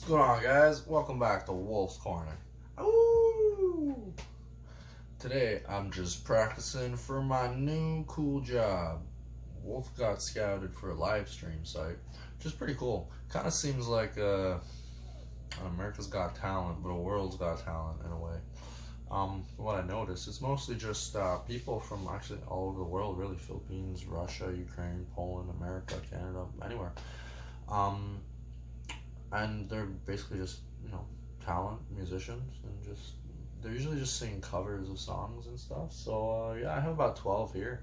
What's going on, guys? Welcome back to WulfsCorner. Ooh! Today, I'm just practicing for my new cool job. Wolf got scouted for a live stream site, which is pretty cool. Kind of seems like America's Got Talent, but a world's got talent in a way. From what I noticed, it's mostly just people from actually all over the world, really. Philippines, Russia, Ukraine, Poland, America, Canada, anywhere. And they're basically just, talent musicians, and they're usually just singing covers of songs and stuff. So yeah, I have about 12 here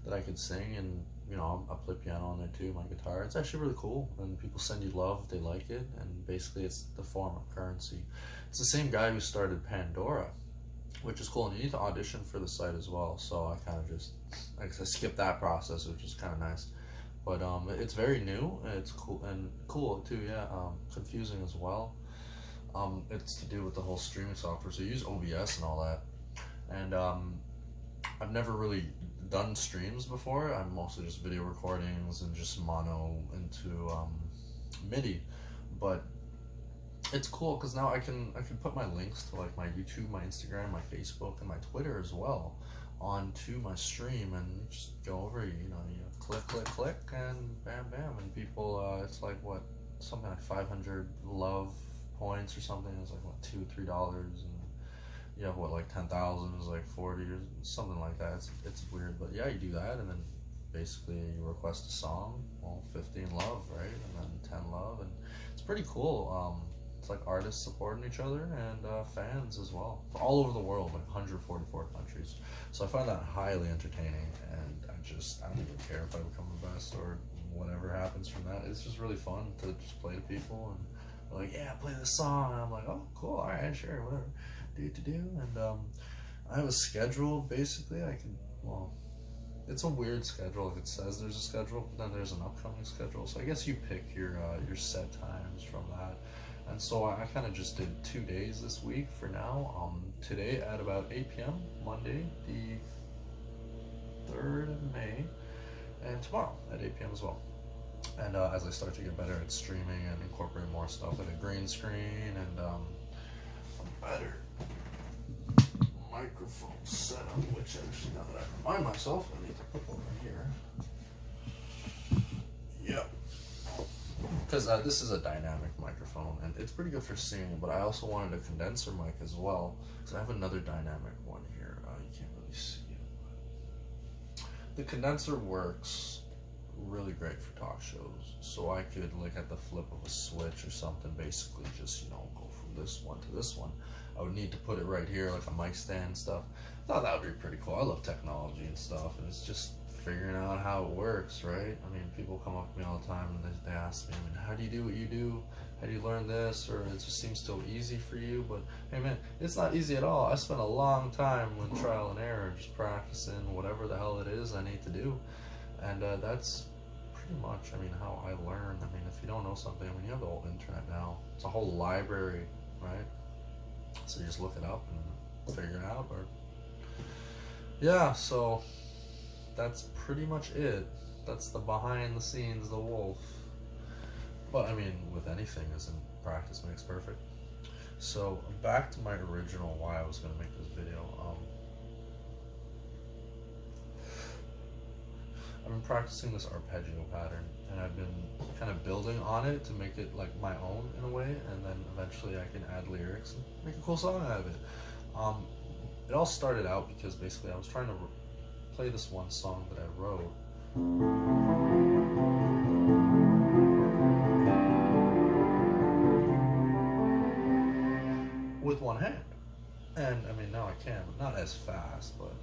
that I could sing, and I play piano on there too, my guitar. It's actually really cool, and people send you love if they like it, and basically it's the form of currency. It's the same guy who started Pandora, which is cool, and you need to audition for the site as well. So I kind of just, I skipped that process, which is kind of nice. But it's very new, and it's cool too, yeah. Confusing as well. It's to do with the whole streaming software, so you use OBS and all that. And I've never really done streams before. I'm mostly just video recordings and just mono into MIDI. But it's cool because now I can put my links to like my YouTube, my Instagram, my Facebook, and my Twitter as well onto my stream, and just go over, you click, and bam, and people, it's like something like 500 love points or something. It's like $2-3, and you have like 10,000 is like 40 or something like that. It's weird, but yeah, you do that, and then basically you request a song, 15 love, right, and then 10 love, and it's pretty cool. It's like artists supporting each other, and fans as well, all over the world, like 144 countries. So I find that highly entertaining, and I don't even care if I become the best or whatever happens from that. It's just really fun to just play to people, and they're like, yeah, play this song, and I'm like, oh, cool, all right, sure, whatever, do, and I have a schedule, basically. It's a weird schedule. Like, it says there's a schedule, but then there's an upcoming schedule, so I guess you pick your set times from that. And so I kind of just did 2 days this week for now. Today at about 8 p.m, Monday, the 3rd of May, and tomorrow at 8 p.m. as well. And as I start to get better at streaming and incorporate more stuff like a green screen and a better microphone setup, which actually, now that I remind myself, I need to put over here. Yep. Because this is a dynamic microphone, and it's pretty good for singing, but I also wanted a condenser mic as well, because I have another dynamic one here. You can't really see it. The condenser works really great for talk shows, so I could, like, at the flip of a switch or something, basically just, go from this one to this one. I would need to put it right here, like a mic stand and stuff. I thought that would be pretty cool. I love technology and stuff, and it's just figuring out how it works, right? I mean, people come up to me all the time, and they ask me, how do you do what you do? How do you learn this? Or it just seems so easy for you. But hey, man, it's not easy at all. I spent a long time with trial and error, just practicing whatever the hell it is I need to do. And that's pretty much, how I learn. If you don't know something, you have the whole internet now. It's a whole library, right? So you just look it up and figure it out. Or yeah, so that's pretty much it. That's the behind the scenes, the Wolf. But with anything, isn't practice makes perfect. So back to my original why I was going to make this video. I've been practicing this arpeggio pattern, and I've been kind of building on it to make it like my own in a way, and then eventually I can add lyrics and make a cool song out of it. It all started out because basically I was trying to play this one song that I wrote. With one hand. And now I can, but not as fast, but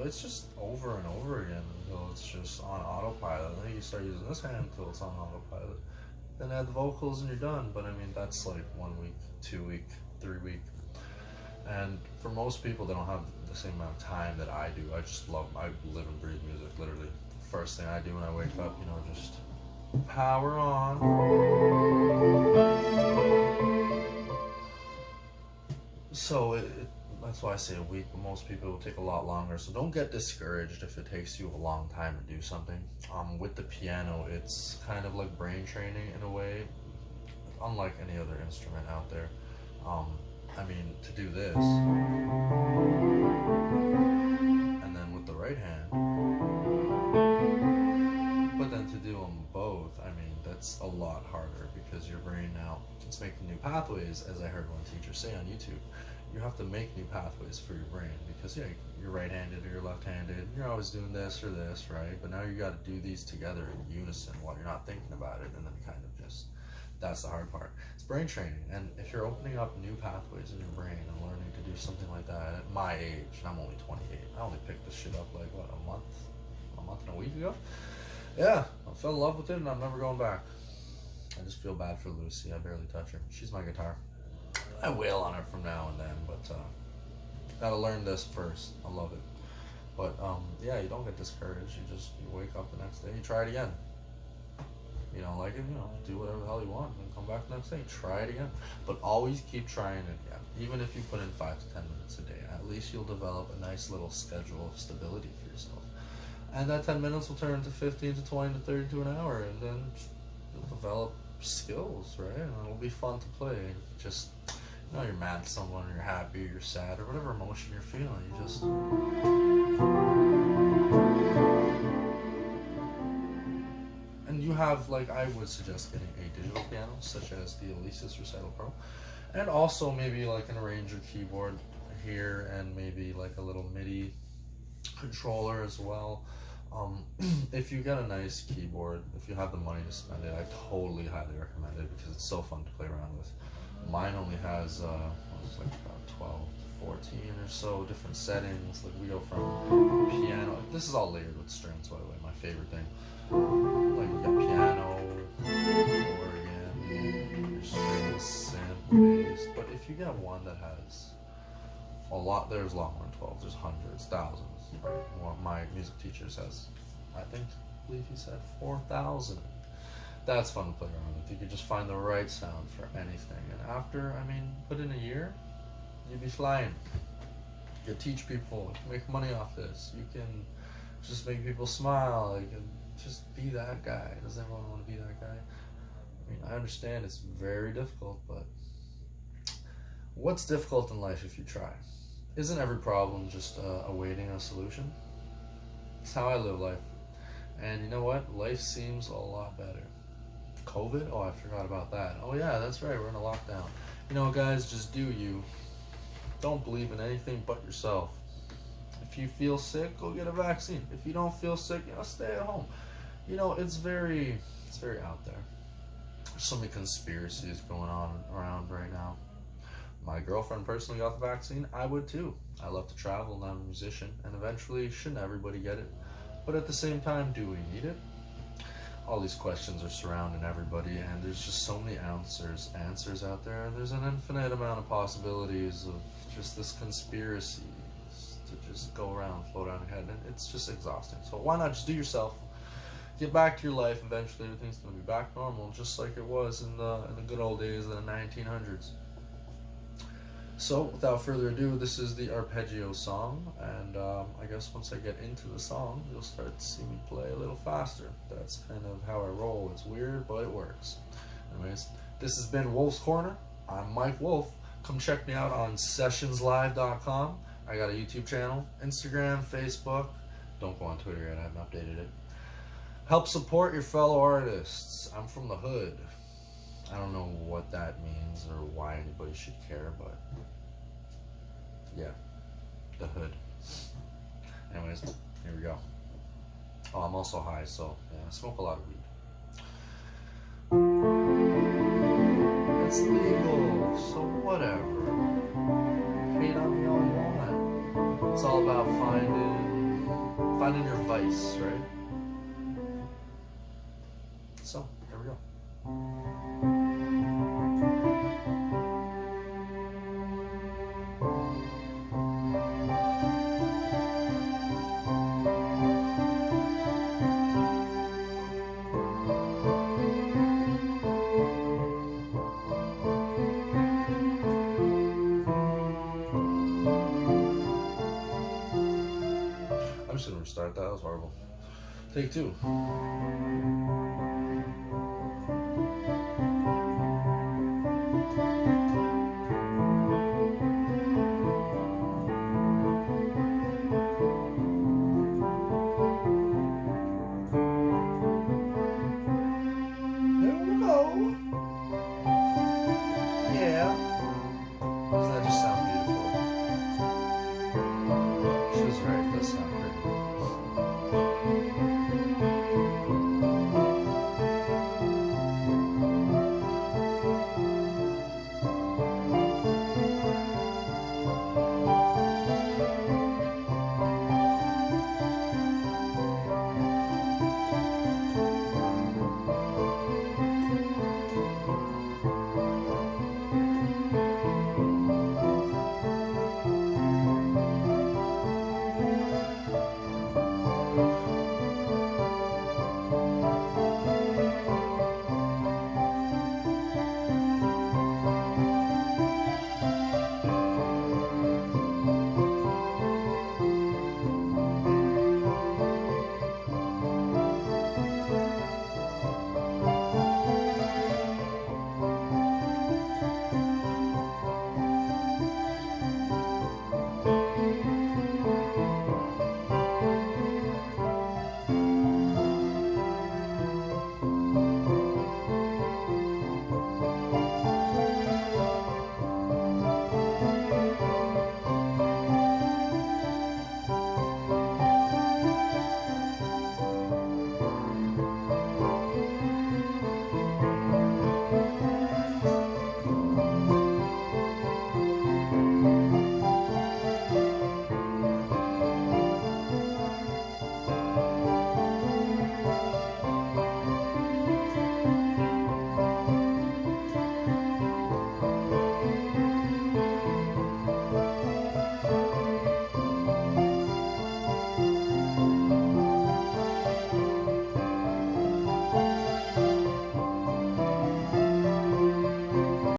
it's just over and over again until it's just on autopilot. And then you start using this hand until it's on autopilot. Then add the vocals and you're done. But that's like 1 week, 2 week, 3 week. And for most people, they don't have the same amount of time that I do. I live and breathe music, literally. The first thing I do when I wake up, just Power on. So that's why I say a week, but most people will take a lot longer. So don't get discouraged if it takes you a long time to do something. With the piano, it's kind of like brain training in a way, unlike any other instrument out there. I mean, to do this, and then with the right hand, but then to do them both, I mean, that's a lot harder because your brain now, it's making new pathways, as I heard one teacher say on YouTube. You have to make new pathways for your brain because, yeah, you're right-handed or you're left-handed, you're always doing this or this, right? But now you got to do these together in unison while you're not thinking about it, and then kind of just, that's the hard part. It's brain training, and if you're opening up new pathways in your brain and learning to do something like that at my age, and I'm only 28, I only picked this shit up like, what, a month and a week ago? Yeah, I fell in love with it and I'm never going back. I just feel bad for Lucy. I barely touch her. She's my guitar. I wail on her from now and then, but gotta learn this first. I love it. But yeah, you don't get discouraged. You wake up the next day, you try it again. You don't like it, do whatever the hell you want and come back the next day, try it again. But always keep trying it again. Even if you put in 5 to 10 minutes a day, at least you'll develop a nice little schedule of stability for yourself. And that 10 minutes will turn to 15 to 20 to 30 to an hour, and then you'll develop skills, right? And it'll be fun to play. Just, you're mad at someone, or you're happy, or you're sad, or whatever emotion you're feeling, you just... And you have, like, I would suggest getting a digital piano, such as the Alesis Recital Pro, and also maybe like an arranger keyboard here, and maybe like a little MIDI controller as well. If you get a nice keyboard, if you have the money to spend it, I totally highly recommend it because it's so fun to play around with. Mine only has like about 12 to 14 or so different settings. Like we go from piano, this is all layered with strings, by the way, my favorite thing. Like you got piano, organ, strings, synth, bass. But if you get one that has a lot, there's a lot more than 12, there's hundreds, thousands. Right? One of my music teachers has, I believe he said 4,000. That's fun to play around with. You can just find the right sound for anything. And after, put in a year, you'd be flying. You can teach people, you can make money off this. You can just make people smile. You can just be that guy. Does everyone want to be that guy? I understand it's very difficult, but what's difficult in life if you try? Isn't every problem just awaiting a solution? It's how I live life. And you know what? Life seems a lot better. COVID? Oh, I forgot about that. Oh yeah, that's right, we're in a lockdown. Guys, just do you. Don't believe in anything but yourself. If you feel sick, go get a vaccine. If you don't feel sick, stay at home. It's very out there. There's so many conspiracies going on around right now. My girlfriend personally got the vaccine. I would too. I love to travel and I'm a musician, and eventually shouldn't everybody get it? But at the same time, do we need it? All these questions are surrounding everybody, and there's just so many answers out there. There's an infinite amount of possibilities of just this conspiracy to just go around, float on your head, and it's just exhausting. So why not just do yourself? Get back to your life. Eventually, everything's going to be back normal, just like it was in the good old days of the 1900s. So, without further ado, this is the arpeggio song, and I guess once I get into the song, you'll start to see me play a little faster. That's kind of how I roll. It's weird, but it works. Anyways, this has been WulfsCorner. I'm Mike Wolf. Come check me out on sessionslive.com. I got a YouTube channel, Instagram, Facebook. Don't go on Twitter yet, I haven't updated it. Help support your fellow artists. I'm from the hood. I don't know what that means or why anybody should care, but yeah, the hood. Anyways, here we go. Oh, I'm also high, so yeah, I smoke a lot of weed. It's legal, so whatever. Hate on me all you want. It's all about finding your vice, right? So, here we go. Take two.